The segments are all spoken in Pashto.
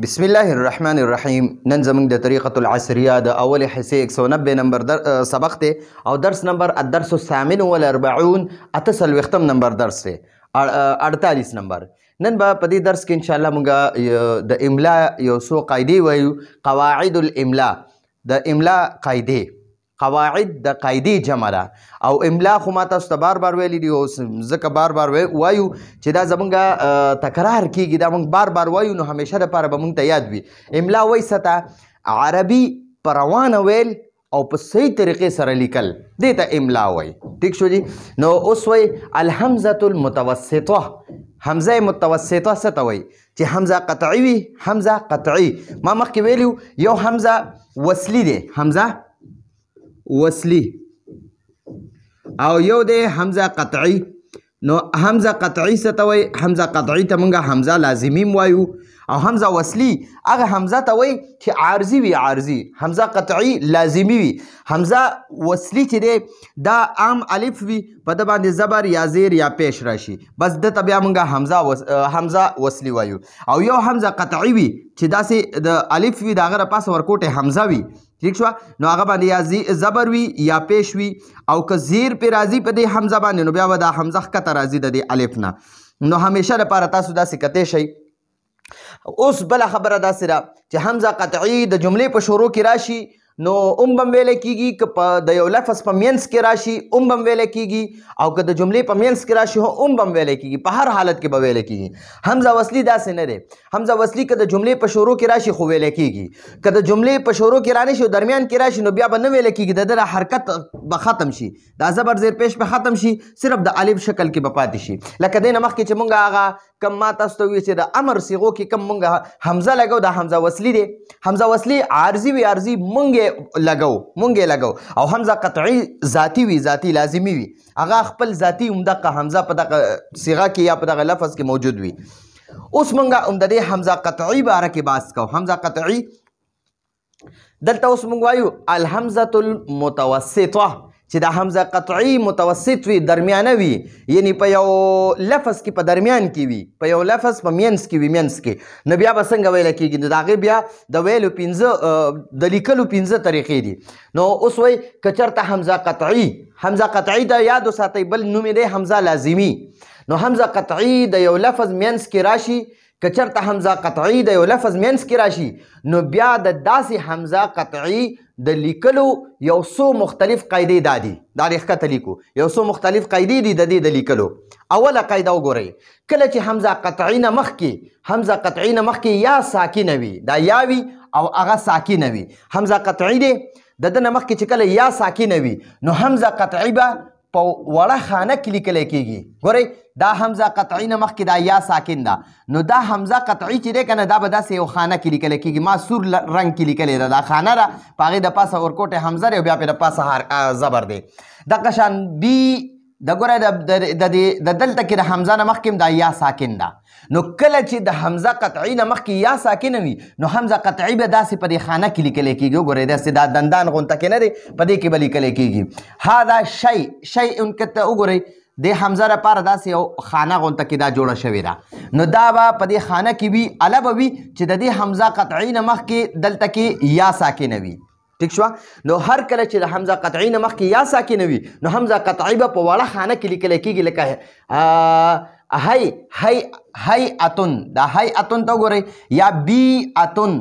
بسم الله الرحمن الرحیم. نن زموږ د طریقة العصریه د اول حصے 190 نمبر سبق دی او درس نمبر الدرس الثامن والاربعون 48 نمبر درس دی 48 نمبر. نن به په دې درس کې ان شاء الله موږ د املا یو څو قاعدې وایو. قواعد الاملا د املا قاعدې، قواعد د قاعدې جمع ده او املا خو ما تاسو ته بار بار ویلی دی او ځکه بار بار وایو چې دا زمونږ تکرار کیږي، دا موږ بار بار وایو نو همیشه دپاره به موږ ته یاد وي. املا وایي څه عربي په روانه ویل او په صحیح طریقې سره لیکل، دې ته املا وایي. ټیک شو جی. نو اوس وایي الحمزة المتوسطه. حمزه متوسطه څه ته وایي؟ چې حمزه قطعي وي. حمزه قطعي ما مخکې ویلو یو حمزه وصلي دی، حمزه وصلی، او یو دی حمزه قطعی. نو حمزه قطعی څه ته وایي؟ حمزه قطعی ته موږ حمزه لازمی وایو او حمزه وصلی هغه حمزه ته وایي چې عارضي وي. عارضي حمزه قطعی لازمی وي. حمزه وصلی چې دی دا عام الف وي، په ده باندې زبر یا زیر یا پیش راشي، بس دته بیا موږ حمزه وصلی وایو. او یو حمزه قطعی وي چې داسې د الف وي، د هغه د پاسه ورکوټې حمزه وي. ٹھیک شو. نو هغه باندې یا زبر وي یا پیش وي، او که زیر پې راځي په دې حمزه باندې نو بیا به دا حمزه ښکته راځي د دې الف نه. نو همیشه لپاره تاسو داسې کتی شئ. اوس بله خبره داسې ده چې حمزه قطعي د جملې په شروع کې راشي نو ام بم ویلی کیږي، که د یو لفظ په منځ کې راشي ام بم ویلی کیږي، او که د جملې په منځ کې راشي ام بم ویلی کیږي، په هر حالت کې به ویلی کیږي. حمزه وصلي داسې نه دی. حمزه وصلي که د جملې په شروع کې راشي خو ویلی کیږي، که د جملې په شروع کې رانشي او درمیان کې راشي نو بیا به نه ویلی کیږي، د ده حرکت به ختم شي، دا زبر زیر پیش به ختم شي، صرف د الف شکل کې به پاتې شي. لکه دې نه مخکې چې مونږ هغه کم ما تاسو ته وایي چې د امر صیغو کې کم مونږ حمزه لګو، دا حمزه وصلي دی. حمزه وصلي عارضي وي، عارضي مونږ لګو. او حمزه قطعي ذاتي وي، ذاتي لازمي وي، هغه خپل ذاتي همدغه حمزه په دغه صیغه کې یا په دغه لفظ کې موجود وي. اوس مونږ د دې حمزه قطعي باره کې بحث کوو. حمزه قطعي دلته اوس مونږ وایو الحمزة المتوسطه، چې دا حمزه قطعي متوسط وي، درمیانه وي، یعنی په یو لفظ کې په درمیان کې وي، په یو لفظ په منځ کې وي، منځ کې. نو بیا به څنګه ویله کېږي؟ نو د هغې بیا د ویلو د لیکلو 15 طریقې دي. نو اوس وایي که چېرته حمزه قطعي ته یاد وساتئ، بل نوم یې دی حمزه لازمي. نو حمزه قطعي د یو لفظ منځ کې راشي، که چېرته حمزه قطعي د یو لفظ منځ کې راشي نو بیا د داسې حمزه قطعي د لیکلو یو څو مختلف قاعدې دا دي. دا دې ښکته لیکو، یو څو مختلف قاعدې دي د دې د لیکلو. اوله قاعده وګورئ، کله چې حمزه قطعي نه مخکې یا ساکنه وي، دا یا وي او هغه ساکنه وي. حمزه قطعي دی د ده نه مخکې چې کله یا ساکنه وي نو حمزه قطعي به په وړه خانه کې لیکلی کېږي. ګورئ دا حمزه قطعي نه مخکې دا یا ساکن ده، نو دا حمزه قطعي چې دی که نه دا به داسې یو خانه کې لیکلی کېږي. ما سور رنګ کې لیکلی ده، دا خانه ده، په هغې د پاسه ورکوټې حمزه دی او بیا پې د پاسه زبر دی. دغه شان بي د ګوره د دلته کې د حمزه نه مخکې دا یا ساکن ده. نو کله چې د حمزه قطعي نه مخکې یا ساکنه وي نو حمزه قطعي به داسې په دې خانه کې لیکلی کېږي. وګورئ داسې دا دندان غونته کې نه دی، په دې کې به لیکلی کېږي. هذا شیء که ته وګورئ د حمزه لپاره داسې یو خانه غونته کې دا جوړه شوې ده، نو دا به په دې خانه کې وي، اله به وي چې د دې حمزه قطعي نه مخکې دلته کې یا ساکنه وي. ټیک شوه. نو هر کله چې د حمزه قطعي نه مخکې یا ساکنه وي نو حمزه قطعي به په وړه خانه کې لیکلی کېږي، لکه هیئتن. دا هیئتن ته وګورئ یا بیئتن،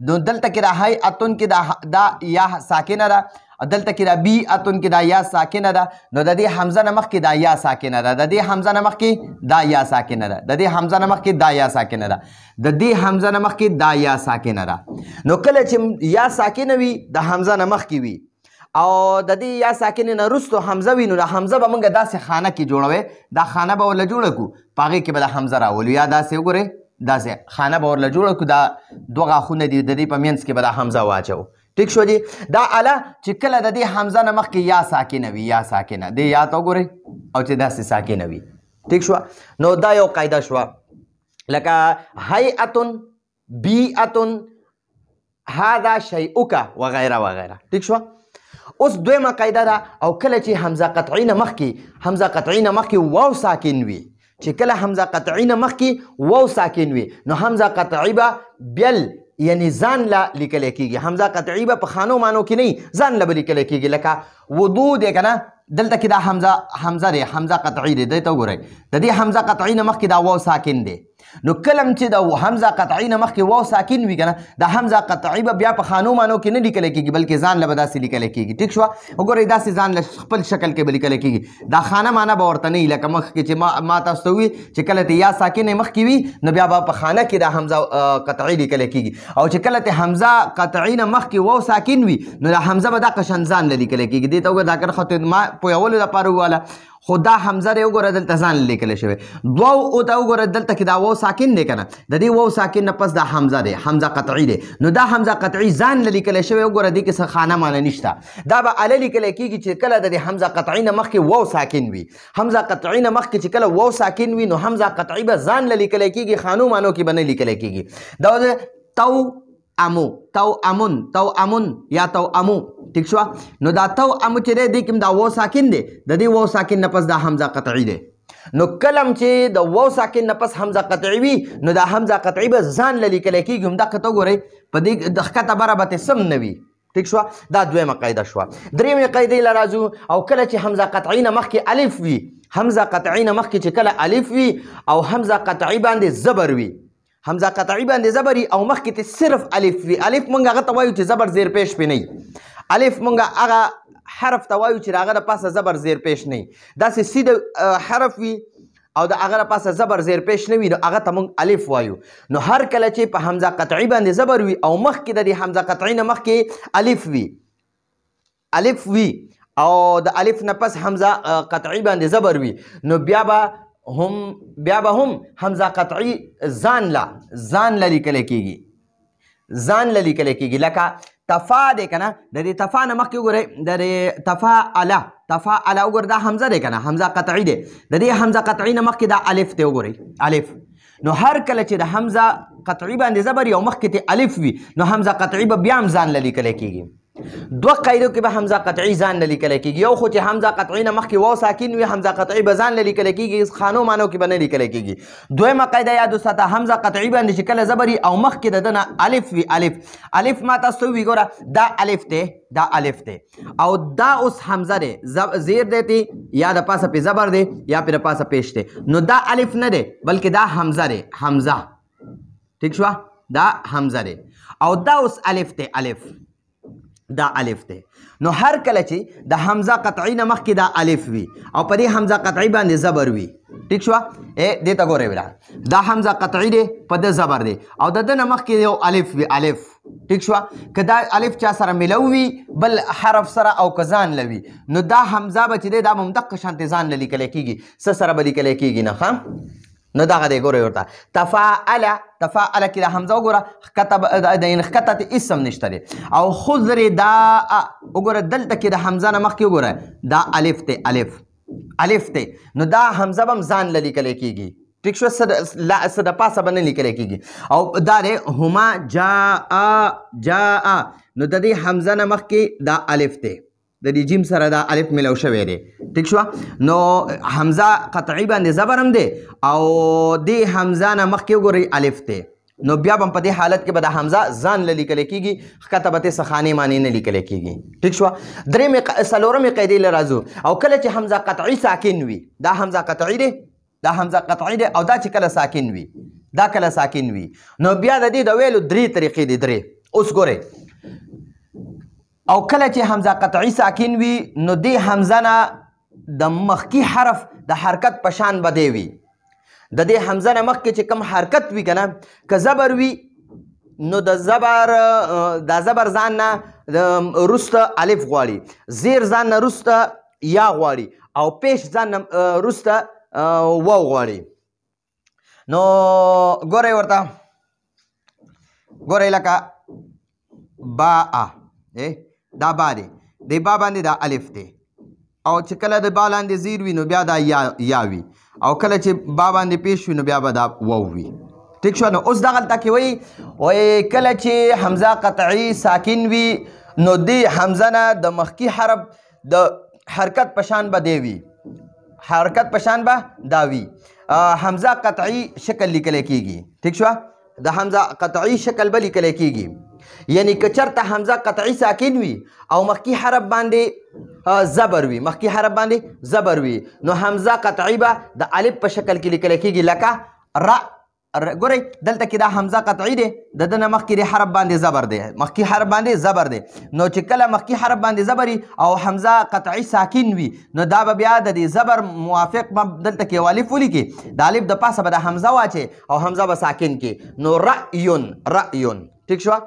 دلته کې دا هیئتن کې دا یا ساکنه ده، دلته کې دا بیئتن کې دا یا ساکنه ده. نو د دې حمزه نه مخکې دا یا ساکنه ده، د دې حمزه نه مخکې دا یا ساکنه ده، د دې حمزه نه مخکې دا یا ساکنه ده، د دې حمزه نه مخکې دا یا ساکنه ده. نو کله چې یا ساکنه وي د حمزه نه مخکې وي او د دې یا ساکنې نه وروستو حمزه وي نو د حمزه به موږ داسې خانه کې جوړوي، دا خانه به ورله جوړه کړو، په هغې کې به د حمزه راولو، یا داسې وګورئ داسې خانه به ورله جوړه کړو، دا دوه غاښونه دي، د دې په منځ کې به دا حمزه واچو. ټیک شو جی. دا اله چې کله د دې حمزه نه مخکې یا ساکنه وي، یا ساکنه دې یا ته وګورئ او چې داسې ساکنه وي. ټیک شوه. نو دا یو قاعده شوه، لکه هیئتن، بیئتن، هذا شیئک وغیره وغیره. ټیک شوه. اوس دویمه قاعده ده، او کله چې حمزه قطعي نه مخکې واو ساکن وي، چې کله حمزه قطعی نه مخکې واو ساکن وي نو حمزه قطعی به بیل یعنی ځان له لیکلی کېږي. حمزه قطعی به په خانو مانو کې نه ځان له به لیکلی کېږي. لکه وضو دی که نه دلته کې دا حمزه دی حمزه قطعی دی. دې ته وګورئ د دې حمزه قطعی نه مخکې دا واو ساکن دی. نو کلم چې د حمزه قطعی نه مخکې واو ساکن وي که نه د حمزه قطعی به بیا په خانو مانو کې نه لیکلی کېږي بلکې ځان له به داسې لیکلی کېږي. ټیک شوه. وګورئ داسې ځان له خپل شکل کې به لیکلی کېږي. دا خانه مانه به ورته نه وي لکه مخکې چې ما تاسو ته وي چې کله ته یا ساکنې مخکې وي نو بیا به په خانه کې د حمزه قطعی لیکلی کېږي او چې کله ته حمزه قطعی نه مخکې واو ساکن وي نو د حمزه به دا قشن ځان له لیکلی کېږي. دې ته وګوره دا کرښه ما پوهولو لپاره وواله خو دا حمزه دی وګوره دلته ځان لیکلی شوی. دوو او ته وګوره دلته کې دا واو ساکن دی که نه د دې واو ساکن نه پس دا حمزه دی حمزه قطعی دی. نو دا حمزه قطعی ځان له لیکلی شوی وګوره دې کې څه خانه مانه نشته. دا به اله لیکلی کېږي چې کله د دې حمزه قطعی نه مخکې واو ساکن وي. حمزه قطعی نه مخکې چې کله واو ساکن وي نو حمزه قطعی به ځان له لیکلی کېږي خانو مانو کې به نه لیکلی کېږي. دا د تو امون یا تو امو. ٹھیک شو. نو دا تو امو چې دی دې کې دا واو ساکن دی د دې واو ساکن نه پس دا حمزه قطعی دی. نو کلم چې د واو ساکن نه پس حمزه قطعی وي نو دا حمزه قطعی به ځان له لیکلی کېږي. همدغه ته وګورئ په دې د ښکته بره به سم نه وي. ٹھیک شو. دا دویمه قاعده شوه. درېیمې قاعدې له راځو او کله چې حمزه قطعی نه مخکې الف وي حمزه قطعی نه مخکې چې کله الف وي او حمزه قطعی باندې زبر وي حمزه قطعی باندې زبر او مخکې ته صرف الف وي. الف مونږ هغه ته وایو چې زبر زیر پیش پې نه. الف مونږ هغه حرف ته وایو چې د هغه د پاسه زبر زیر پیش نه وي. داسې سیده حرف وي او د هغه د پاسه زبر زیر پیش نه وي نو هغه ته مونږ الف وایو. نو هر کله چې په حمزه قطعی باندې زبر وي او مخکې د دې حمزه قطعی نه مخکې الف وي او د الف نه پس حمزه قطعی باندې زبر وي نو بیا به هم حمزه قطعی ځان له لیکلی کېږي. لکه تفا دی که نه د دې تفا نه مخکې وګورئ د دې تفاعله وګورئ دا حمزه دی که نه حمزه قطعی دی. د دې حمزه قطعی نه مخکې دا الف دی وګورئ الف. نو هر کله چې د حمزه قطعی باندې زبر او مخکې ته الف وي نو حمزه قطعی به بیا هم ځان له لیکلی کېږي. دوه قاعدو کې به حمزه قطعی ځان نه لیکلی کېږي. یو خو چې حمزه قطعی نه مخکې واو ساکن وي حمزه قطعی به ځان نه لیکلی کېږي خانو مانو کې به نه لیکلی کېږي. دویمه قاعده یاد وساته حمزه قطعی باندې چې کله زبر او مخکې د ده نه الف وي الف ما تاسو وی ګوره دا الف دی او دا اوس حمزه دی زیر دی تی یا د پاسه پې زبر دی یا پې د پاسه پیش دی نو دا الف نه دی بلکې دا حمزه دی حمزه. ٹھیک شوه. دا حمزه دی او دا اوس الف دی دا الف دی. نو هر کله چې د حمزه قطعی نه مخکې دا الف وي او په دې حمزه قطعی باندې زبر وي. ٹھیک شوه. دې ته ګورئ ولا دا حمزه قطعی دی په ده زبر دی او د ده نه مخکې یو الف وي الف. ٹھیک شوه. که دا الف چا سره ملو وي بل حرف سره او که ځان لوي نو دا حمزه به چې دی دا به همدقه شانتې ځان له لیکلی کېږي څه سره به لیکلی کېږي نه ښه. نو دغه دی ګورئ ورته تفاعله کې دا حمزه وګوره ښکته ته اسم نشته دی او خضر دا وګوره دلته کې د حمزه نه مخکې وګوره دا الف دی نو دا حمزه به هم ځان له لیکلی کېږي. ٹھیک شو. څه د پاسه به نه لیکلی کېږي او دا دی هما جاء نو د دې حمزه نه مخکې دا الف دی د دې جیم سره دا الف ملو شوی دی. ٹھیک شو. نو حمزه قطعی باندې زبر هم دی او دې حمزه نه مخکې وګورئ الف دی نو بیا به په دې حالت کې به د حمزه ځان له لیکلی کېږي ښکته به تې څه خانې مانې نه لیکلی کېږي. ټیک شوه. څلورمې قاعدې له راځو او کله چې حمزه قطعی ساکن وي دا حمزه قطعی دی او دا چې کله ساکن وي نو بیا د دې د ویلو درې طریقې دي. اوس ګورئ او کله چې حمزه قطعی ساکن وي نو دې حمزه نه د مخکې حرف د حرکت په شان به دی وي. د دې حمزه نه مخکې چې کوم حرکت وي که نه که زبر وي نو د زبر ځان نه وروسته الف غواړي زیر ځان نه وروسته یا غواړي او پیش ځان نه وروسته واو غواړي. نو ګورئ ورته ګورئ لکه با دا با دی د با باندې دا الف دی او چې کله د با لاندې زیر وي نو بیا دا یا وي او کله چې با باندې پیش وي نو بیا به دا واو وي. ٹھیک شو. نو اوس دغلته کې وایي کله چې حمزه قطعی ساکن وي نو دې حمزه نه د مخکې حرف د حرکت په شان به دی وي حرکت په شان به دا وي حمزه قطعي شکل لیکل کیږي. ٹھیک شو؟ د حمزه قطعي شکل به لیکل کیږي. یعنی که چرته حمزه قطعي ساکن وي او مخکې حرف باندې زبر وي، مخکې حرف باندې زبر وي، نو حمزه قطعي به د الف په شکل کې لیکل کیږي لکه ر. ګورئ دلته کې دا حمزه قطعي دی، د ده نه مخکې د حرف باندې زبر دی، مخکې حرف باندې زبر دی. نو چې کله مخکې حرف باندې زبر وي او حمزه قطعي ساکن وي نو دا به بیا د دې زبر موافق به دلته کې یو الف ولیکي، د الف د پاسه به د حمزه واچي او حمزه به ساکن کې. نو رأیون رأیون. ٹھیک شو؟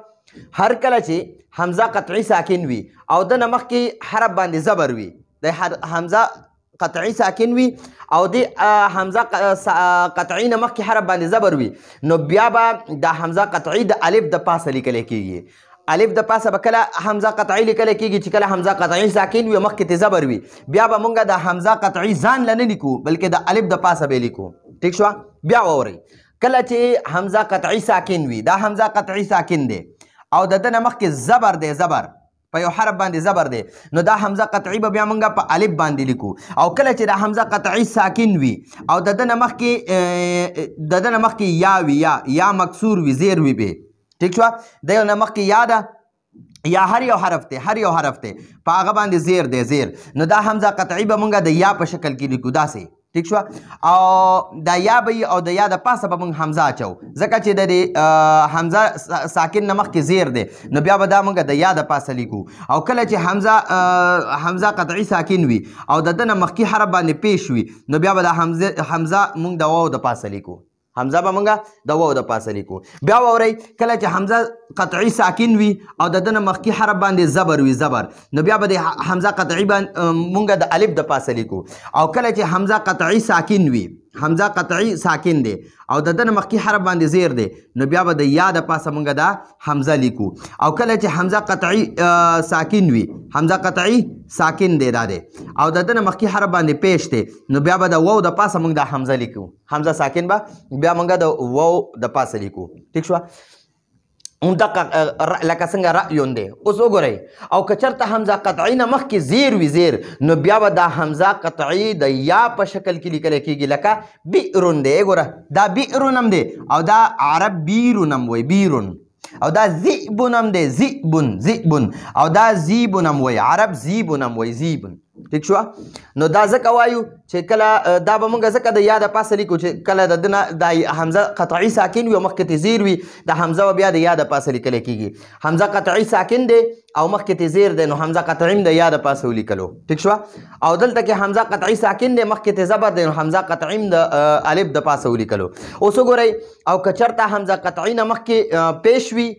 هر کله چې حمزه قطعي ساکن وي او د نه مخکې حرف باندې زبر وي، د حمزه قطعي ساکن وي او د حمزه قطعي نه مخکې حرف باندې زبر وي، نو بیا به د حمزه قطعي د الف د پاسه لیکل کیږي. الف د پاسه به کله حمزه قطعي لیکل کیږي چې کله حمزه قطعي ساکن وي مخکې ته زبر وي، بیا به مونږ د حمزه قطعي ځان له نه لیکو بلکې د الف د پاسه به لیکو. ٹھیک شو؟ بیا واورئ کله چې حمزه قطعي ساکن وي، دا حمزه قطعي ساکن دی او د ده نه مخکې زبر دی، زبر په یو حرف باندې زبر دی، نو دا حمزه قطعي به بیا موږ په الف باندې لیکو. او کله چې دا حمزه قطعي ساکن وي او د ده نه مخکې یا وي، یا مکسور وي، زیر وي به. ٹھیک شو؟ د یو نه مخکې یا ده، یا هر یو حرف دی، هر یو حرف دی په هغه باندې زیر دی، زیر، نو دا حمزه قطعي به موږ د یا په شکل کې لیکو داسې. ٹھیک شو؟ او دا یا به او د یا د پاسه به موږ حمزه اچو ځکه چې د حمزه ساکن نه مخکې زیر دی، نو بیا به دا موږ د یا د پاسه لیکو. او کله چې حمزه قطعي ساکن وي او د ده نه مخکې حرف باندې پیش وي، نو بیا به د حمزه موږ د واو د پاسه لیکو، حمزه به موږ د واو د پاسه لیکو. بیا واورئ کله چې حمزه قطعي ساکن وي او د ده نه مخکې حرف باندې زبر وي، زبر، نو بیا به د حمزه قطعي موږ د الف د پاسه لیکو. او کله چې حمزه قطعي ساکن وي، حمزه قطعي ساکن دی او د ده نه مخکې حرف باندې زیر دی، نو بیا به د یا د پاسه موږ دا حمزه لیکو. او کله چې حمزه قطعي ساکن وي، حمزه قطعي ساکن دی دا دی او د ده نه مخکې حرف باندې پیش دی، نو بیا به د واو د پاسه موږ دا حمزه لیکو، حمزه ساکن به بیا موږ د واو د پاسه لیکو. ٹھیک شو؟ دقه لکه څنګه رأیون دی. اوس وګورئ او که چېرته حمزه قطعي نه مخکې زیر وي، زیر، نو بیا به دا حمزه قطعي د یا په شکل کې لیکل کېږي لکه بیرون دی. ګوره دا بیرون هم دی او دا عرب بیرون هم وایي، بیرون، او دا ذئبون هم دی، ذئبون، ذئبون، او دا زیبون هم وایي، عرب زیبون هم وایي، زیبون. ٹھیک شو؟ نو دا ځکه وایو چې کله دا به موږ ځکه د یا د پاسه لیکو چې کله د ده نه دا حمزه قطعي ساکن وي او مخکې ته زیر وي، د حمزه به بیا د یا د پاسه لیکلی کېږي. حمزه قطعي ساکن دی او مخکې ته زیر دی، نو حمزه قطعي هم د یا د پاسه ولیکلو. ٹھیک شو؟ او دلته کې حمزه قطعي ساکن دی، مخکې ته زبر دی، نو حمزه قطعي هم د الف د پاسه ولیکلو. اوس وګورئ او که چېرته حمزه قطعي نه مخکې پیش وي،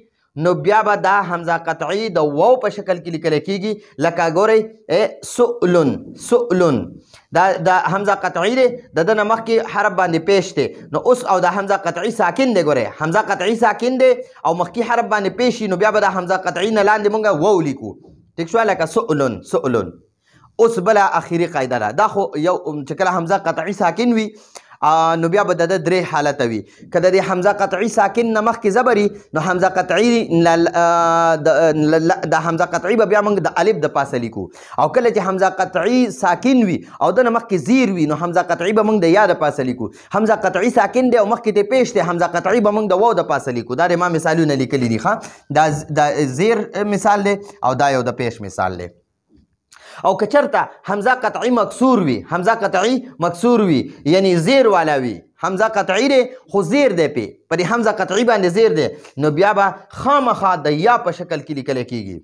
نو بیا به دا حمزه قطعي د واو په شکل کې لیکل کېږي لکه ګورئ سؤلن، سؤلن، دا حمزه قطعي دی، د ده نه مخکې حرف باندې پیش دی، نو اوس او دا حمزه قطعي ساکن دی. ګورئ حمزه قطعي ساکن دی او مخکې حرف باندې پیش وي، نو بیا به د حمزه قطعي نه لاندې موږ واو لیکو. ٹھیک شو؟ لکه سؤلن، سؤلن. اوس بله اخري قاعده ده، دا خو یو چې کله حمزه قطعي ساکن وي نو بیا به د ده درې حالته وي. که د دې حمزه قطعي ساکن نه مخکې زبر وي، نو حمزه قطعي د حمزه قطعي به بیا موږ د الف د پاسه لیکو. او کله چې حمزه قطعي ساکن وي او د نه مخکې زیر وي، نو حمزه قطعي به موږ د یا د پاسه لیکو. حمزه قطعي ساکن دی او مخکې ته پیش دی، حمزه قطعي به موږ د واو د پاسه لیکو. دا د ما مثالونه لیکلي دي. ښه، دا زیر مثال دی او دا یو د پیش مثال دی. او که چېرته حمزه قطعي مکسور وي، حمزه قطعي مکسور وي یعنی زیر والا وي، حمزه قطعي دی خو زیر دی په دې حمزه قطعي باندې زیر دی، نو بیا به خامخا د یا په شکل کې لیکلی کېږي.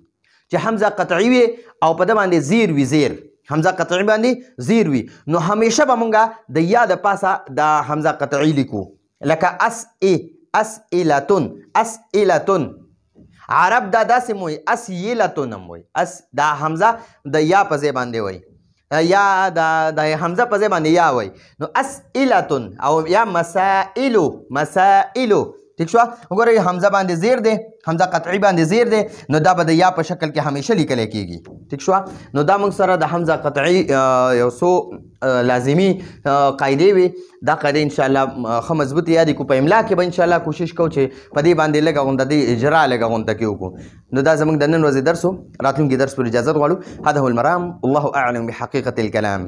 چې حمزه قطعي وي او په ده باندې زیر وي، زیر، حمزه قطعي باندې زیر وي، نو همیشه به مونږ د یا د پاسه د حمزه قطعي لیکو لکه اسئلتون، اسئلتون. عرب دا داسې موي اسئلتون هم وایي، دا حمزه د یا په ځای باندې وایي، یا د حمزه په ځای باندې یا وایي، نو اسئلتون او یا مسائلو، مسائلو. ٹھیک شو؟ وګورئ حمزه باندې زیر دی، حمزه قطعي باندې زیر دی، نو دا به د یا په شکل کې همیشه لیکلی کېږي. ٹھیک شو؟ نو دا موږ سره د حمزه قطعي یو څو لازمي قاعدې وي. دا قاعدې انشاءالله ښه مضبوط یادې کړو. په املا کې به انشاءالله کوشش کوو چې په دې باندې لږه غونډه د اجرا لږه غونډه کې وکړو. نو دا زموږ د نن ورځې درس و. راتلونکي درس پر اجازت غواړو. هذا هو المرام، والله اعلم بحقیقة الكلام.